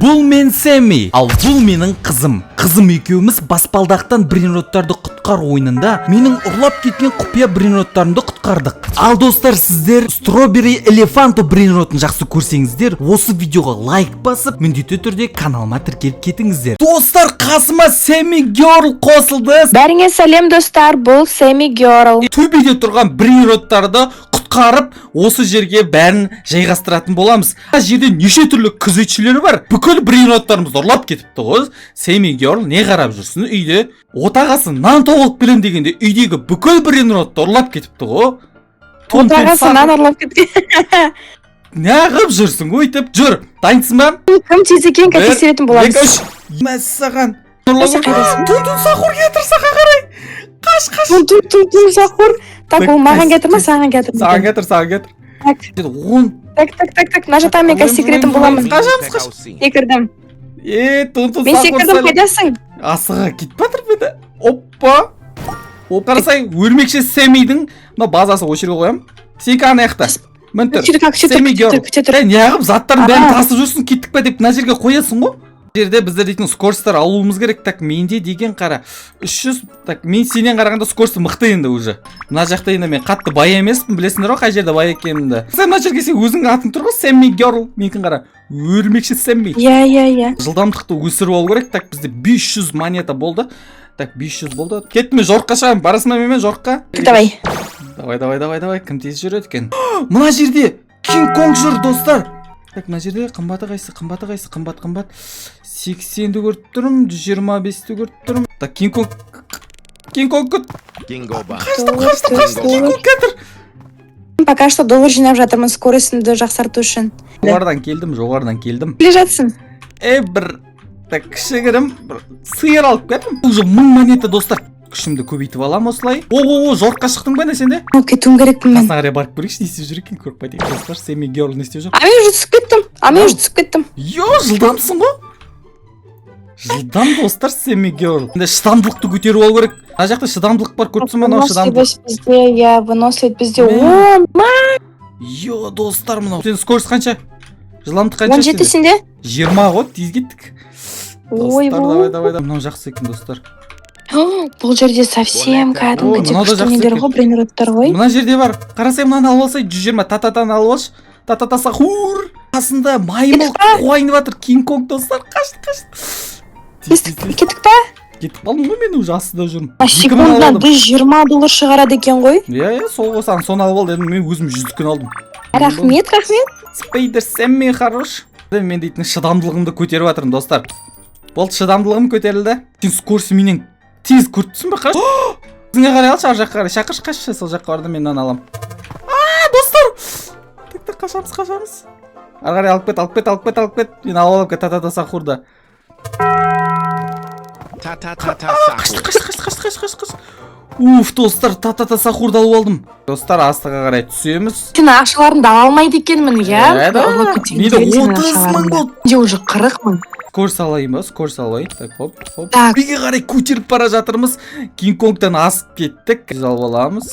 Бұл мен Сэмми, ал бұл менің қызым. Қызым екеуміз баспалдақтан брейнроттарды құтқар ойынында менің ұрлап кеткен құпия брейнроттарымды құтқардық. Ал достар, сіздер Strawberry Elephant брейнротын жақсы көрсеңіздер, осы видеоға лайк басып, міндетті түрде каналыма тіркеліп кетіңіздер. Достар, қасыма Сэмми Girl қосылды. Бәріңе сәлем достар, бұл Сэмми Girl. Төбеде тұрған брейнроттарды құтқарып, осы жерге бәрін жайғастыратын боламыз. Жерде неше түрлі күзетшілер бар. Бүкіл брейнроттарымызды ұрлап кетіпті ғой. Сэмми Girl не қарап жүрсің? Үйде отағасы нан тауып берем дегенде үйдегі бүкіл брейнротты ұрлап кетіпті ғой. Отағасы нан ұрлап кеткен. Не қылып жүрсің? Өйтіп жүр. Дайынсың ба? Кім тез екенін тексеретін боламыз. Мәссаған. Тұн Сахур кетір, сақа қарай. Қаш. Сахур. Так, ол маған кетір ма, саған кетір? Саған кетір. Так, мына жақтан мен қазір секретім боламын. Қаш. Секірдім. Тұн Мен секірдім, қайдасың? Асыға кетіп батыр беді. Оппа. Қарасай, өрмекші Сэммидің базасы өшіре қоям. Сен ана яқта. Сэмми Girl. Неғып заттарын бәрін тасып жүрсің, кеттік па деп мына жерге қоясың ғой. Жерде біздер дейтін скорстар алуымыз керек. Так, менде деген қара 300. Так, мен сенен қарағанда скорсты мықты енді уже. Мына жақта енді мен қатты бай емеспін, білесіңдер ғой қай жерде бай екенімді. Сен мына жерге сен өзің атың тұр ғой, Сэмми Girl. Менікін қара. Өрмекші Сэмми. Иә. Жылдамдықты өсіріп алу керек. Так, бізде 500 монета болды. Так, 500 болды. Кеттім мен жорыққа шығамын. Барасың ба менімен жорыққа? Давай. Кім тез жүреді екен? Мына жерде Кинг-Конг жүр, достар. Так, мына жерде қымбаты қайсы? Қымбат. 80-ді көріп тұрым, 125-ді көріп тұрым. Так, Кинг-Конг қашты, Кинг-Конг кетір. Пока что доллар жинап жатырмын скоростымды жақсарту үшін. Жоғардан келдім. Келе жатсың? Бір кішігірім сиыр алып кеттім. Уже 1000 монета, достар. Күшімді көбейтіп алам осылай. Жорыққа шықтың ба не сенде? Кетуім керекпін мен. Қасына қарай барып көрейікші, не істеп жүр екен, көріп қайтайық достар. Сэмми Girl не істеп жүр? Мен уже түсіп кеттім. Жылдамсың ғой? Жылдам достар, Сэмми Girl. Шыдамдылықты көтеріп алу керек. Ана жақта шыдамдылық бар, көріпсің ба мынау шыдамдылық? Выносливость бізде. Достар, мынау. Сен скорость қанша? Жылдамдық қанша? 17 сенде? 20 ғой, тез кеттік. Давай. Мынау жақсы екен, достар. Бұл жерде совсем кәдімгі күштінелер ғой, брейнроттар ғой. Мына жерде бар. Қарасай, мынаны алып алсай, 120 тататаны алып алшы. Татата Сахур. Қасында маймыл қуайынып жатыр. Кинг-Конг, достар. Қашты. Кеттік па? Кетіп қалдым ғой, мен уже астында жүрмін. Секундына $120 шығарады екен ғой. Сол ғой, соны алып ал дедім, мен өзім 100-кін алдым. Рахмет. Спайдер Сэмми хорош. Мен дейтін шыдамдылығымды көтеріп жатырмын, достар. Болды, шыдамдылығым көтерілді. Сен скорсты менен тез көріпсің ба? Қаш? Сіңе қарай алшы, ар жаққа қарай. Шақыршы, қашшы, сол жаққа барды, мен алам. Достар! Так, қашамыз. Ар қарай алып кет. Мен алып кет, Татата Сахурды. Қашты. Достар, Татата Сахурды алып алдым. Достар, астыға қарай түсеміз. Сен ақшаларымды ала алмайды екенмін, иә? Менде 30.000 болды. Менде уже 40.000. Скорс алайын. Так, хоп. Биге қарай көтеріп бара жатырмыз. Кинг-Конгтан асып кеттік. Біз алып аламыз.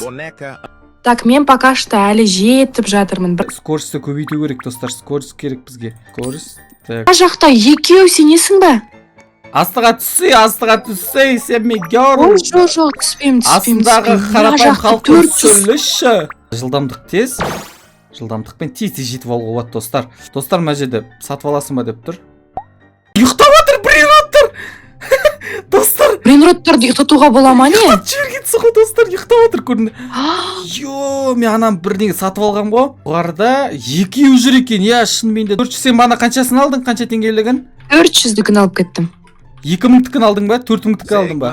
Так, мен пока что әлі жетіп жатырмын. Скорсты көбейту керек, достар. Скорс керек бізге. Ана жақта екеу сенесің ба? Астыға түссей, Сэмми Girl. Жоқ, түспеймін. Астындағы қарапайым халқы сөйлеші. Жылдамдық тез. Жылдамдықпен тез жетіп алуға болады, достар. Достар, мына жерде сатып аласың ба деп тұр. Ұйықтап жатыр брейнроттар. Достар, брейнроттарды ұйықтатуға бола ма не? Жерге түсі ғой, достар, ұйықтап жатыр көрінді. Мен анам бірдеңе сатып алған ғой. Бұғарда екеу жүр екен. Шынымен де 400. Сен бана қаншасын алдың? Қанша теңгелігін? 400-дікін алып кеттім. 2000-дікін алдың ба? 4000-дікін алдың ба?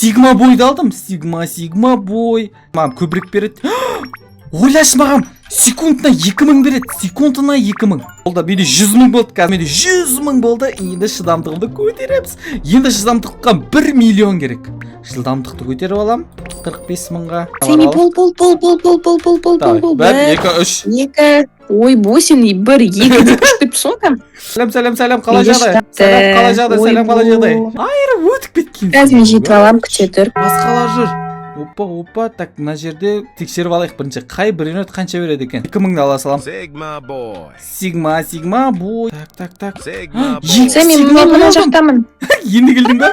Сигма бойды алдым. Сигма бой. Маған көбірек береді. Ойлашы маған, секундына 2000 береді. Секундына 2000. Олда менде 100.000 болды қазір. Менде 100.000 болды. Енді шыдамдығымды көтереміз. Енді шыдамдыққа 1 миллион керек. Жылдамдықты көтеріп алам. 45.000-ға. Сэмми, бол. 1, 2, 3. Ойбой, сен 1, 2 деп күштіпсің кәм. Сәлем, қалай жағдай? Сәлем, қалай жағдай? Айыры өтіп кеткен. Қазір мен жетіп алам, күте тұр. Басқалар жүр. Опа, так, мына жерде тексеріп алайық бірінші. Қай бренет қанша береді екен? 2000-ды ала салам. Sigma boy. Sigma бой. Так. Sigma boy. Сәми, мен мына жақтамын. Енді келдің ба?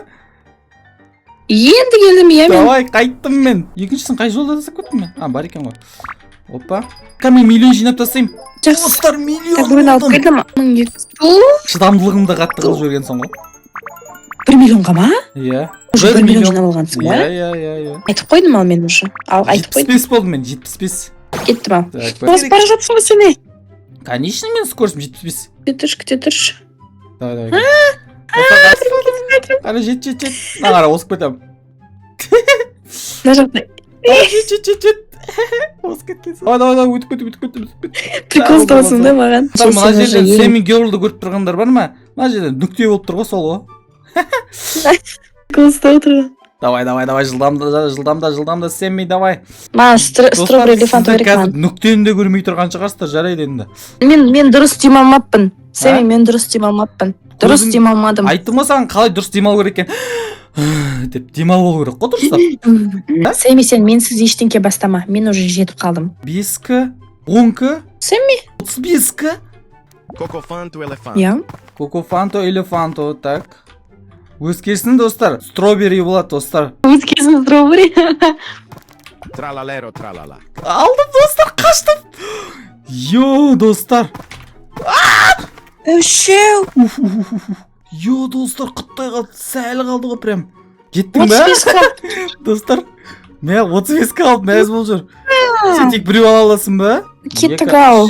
Енді келдім, иә мен. Давай, қайттым мен. Екіншісін қай жолда жасап кеттім мен? Бар екен ғой. Опа. Мен миллион жинап тастайым. Достар, миллион Бүгін алып алдым. келдім. Шыдамдылығымды қатты қылып жібергенсің ғой. 1 миллионға ма? Иә. Уже 1 миллион жинап алғансың ба? Иә. Айтып қойдым ал мен уже. Ал айтып қойдым. 75 болдым мен, 75. Кеттім ал. Так, Бос бара жатсың ба сені? Конечно, мен скоростым 75. Күте тұршы. Давай. Қара, жет. Қара, осып кетем. Мына жақта. Жет. Осып кеткенсің. Давай, өтіп кет. Прикол ұстауысың да маған. Мына жерден Сэмми Герлді көріп тұрғандар бар ма? Мына жерден нүкте болып тұр ғой, сол ғой. Прикол ұстау тұрған. Давай, жылдамда, Сэмми, давай. Маған стробери элефант керек маған. Нүктені де көрмей тұрған шығарсыздар, жарайды енді. Мен дұрыс дем алмаппын. Сэмми, мен дұрыс дем алмаппын. Дұрыс дем алмадым. Айттым ғой саған қалай дұрыс демалу керек екен. Деп демал болу керек қой дұрыстап. Сэмми, сен менсіз ештеңке бастама. Мен уже жетіп қалдым. 5-кі, 10-кі, Сэмми? 35-кі. Cocofanto elefante. Я? Кокофанто, элефанто, так. Өзгесін достар, стробери болады достар. Өзгесін стробери. Tralalero tralala. Алдым достар, қаштым. Йо, достар. Үшеу. Йо, достар, құттай қалды, сәлі қалды ғой прям. Кеттің бә? 35 қалды. Достар, мен 35 қалды, мәз бол жүр. Сен тек біреу ала аласың ба? Кеттік ау.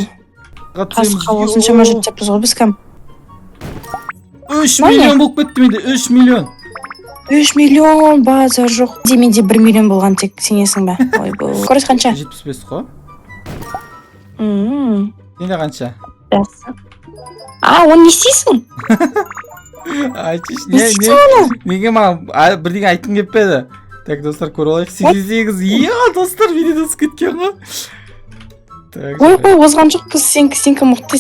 Қасыққа осыншама жетіппіз ғой біз кәм. 3 миллион болып кетті менде, 3 миллион. 3 миллион базар жоқ. Менде 1 миллион болған тек сенесің бә? Ой бұл. Көріс қанша? 75 қой. Ммм. Сенде қанша? Оны не істейсің? Айтшы, Не істейсің оны? неге маған бірдеңе айтқым келіп педі. Так, достар, көріп алайық. 88. Иә, достар, видеодан кеткен ғой. Ой, озған жоқ қыз, сенкі мықты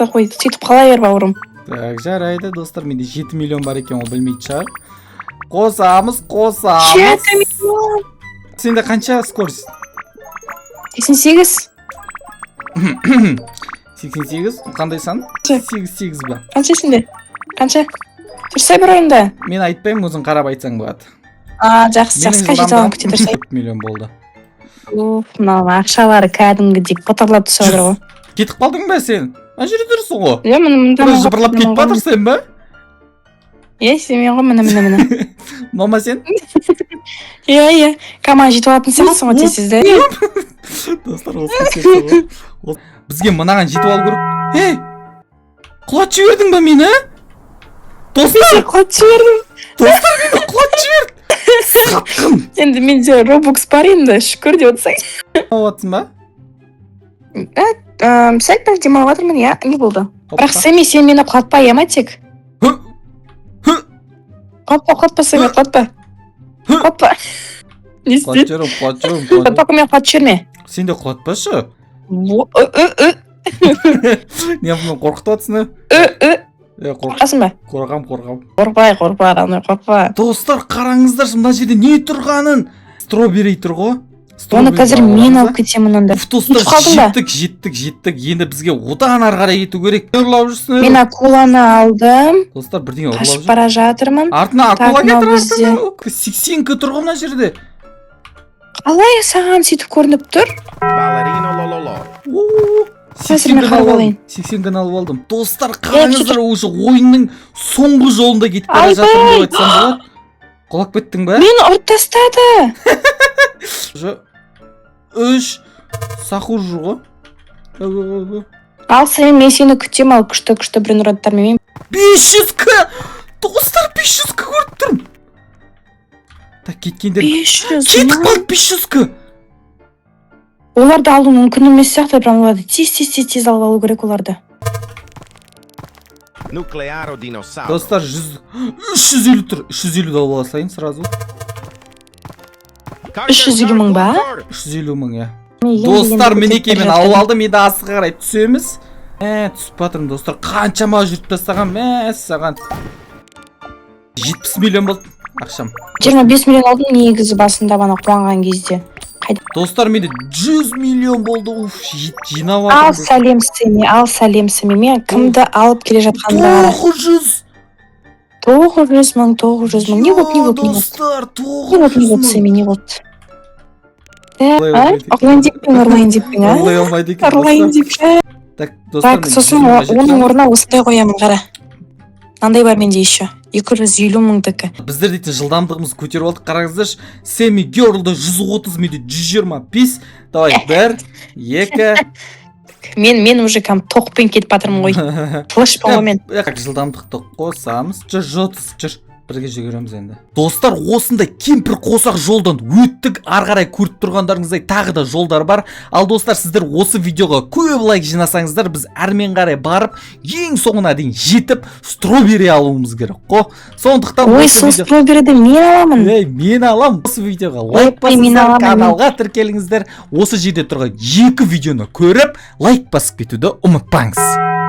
қой. Сөйтіп қала бер бауырым. Так, жарайды, достар, менде 7 миллион бар екен, ол білмейді шығар. Қосамыз. 7 миллион. Сенде қанша скорость? 88. 88, қандай сан? 88 ба? Қанша сенде? Қанша? Тұрсай бір ойында. Мен айтпаймын, өзің қарап айтсаң болады. Жақсы, қай жете алам күте тұрсай. 4 миллион болды. Мынау ақшалары кәдімгідей потарлап түсіп отыр ғой. Кетіп қалдың ба сен? Ана жерде тұрсың ғой. Иә, мына жыбырлап кетіп жатырсың ба? Иә, сенмен ғой, мына. Мама сен? Иә. Каман жетіп алатын сияқтысың ғой тез да. Достар, осы кетті ғой. Бізге мынаған жетіп алу керек. Ей! Құлат жібердің ба мені? Достар! Құлат жібердім. Достар, мені құлат жіберді. Сатқын. Енді менде робокс бар енді, шүкір деп отырсаң. Оғатсың ба? Сәл пәл демалып жатырмын, иә, не болды? Бірақ Сэмми, сен мені құлатпа, ема тек. Құлатпа, Сэмми, құлатпа. Құлатпа. Не істе? Құлатпа, мен құлат жіберме. Сен де құлатпашы. Не бұны қорқытып атсың? Қорқасың ба? Қорқам. Қорқпа. Достар, қараңыздар, мына жерде не тұрғанын? Стробери тұр ғой. Оны қазір мен алып кетемін онда. Достар, жеттік. Енді бізге одан ары қарай кету керек. Ұрлап жүрсің. Мен акуланы алдым. Достар, бірдеңе ұрлап жүр. Қашып бара жатырмын. Артына акула кетір. 80-кі тұрғы мына жерде. Қалай саған сөйтіп көрініп тұр? Ballerino lololo. 80-кі алып алдым. Достар, қараңыздар, осы ойынның соңғы жолында кетіп бара жатырмын деп айтсам болады. Құлап кеттің ба? Мені ұрып тастады. 3 сахур жүр ғой. Ал мен сені күтем, ал күшті бренұраттармен. 500-кі! Достар, 500-кі көріп тұрмын. Так, кеткендер. 500. Кетіп қалды 500-кі. Оларды алу мүмкін емес сияқты, бірақ оларды тез алып алу керек оларды. Nuclearo dinossauro. Достар, 350 тұр. 350 алып аласайын сразу. 350 мың ба? 350 мың, я. Достар, мінекей мен алып алдым, енді асыға қарай түсеміз. Түсіп батырым, достар, қаншама жүріп тастаған, саған. 70 миллион болды. ақшам. 25 миллион алдым негізі басында бана қуанған кезде. Достар, менде 100 миллион болды. Уф, жинап Ал жатырмын. сәлем сәлем. Мен кімді алып келе жатқанда? 900 мың. Не вот. Достар, Не вот, Сәми, не вот. Ұрлайын деппің, а? Ұрлай алмайды екен, Ұрлайын достар. деп. Так, достар, Так, сосын оның орнына осындай қоямын, қара. Мынандай бар менде еще. 250 мыңдікі. Біздер дейтін жылдамдығымыз көтеріп алдық. Қараңыздаршы, Сэмми Гёрлда 130, менде 125. Давай, 1, 2. Мен уже тоқпен кетіп батырмын ғой. Флешпен ғой мен. Жылдамдықты қосамыз. Жүр. Бірге жүгіреміз енді. Достар, осындай кемпір қосақ жолдан өттік. Ары қарай көріп тұрғандарыңыздай тағы да жолдар бар. Ал достар, сіздер осы видеоға көп лайк жинасаңыздар, біз әрмен қарай барып, ең соңына дейін жетіп, стробери алуымыз керек қо. Сондықтан ой, сол стробериді мен аламын. Мен алам. Осы видеоға лайк басыңыздар, каналға тіркеліңіздер. Осы жерде тұрған 2 видеоны көріп, лайк басып кетуді ұмытпаңыз.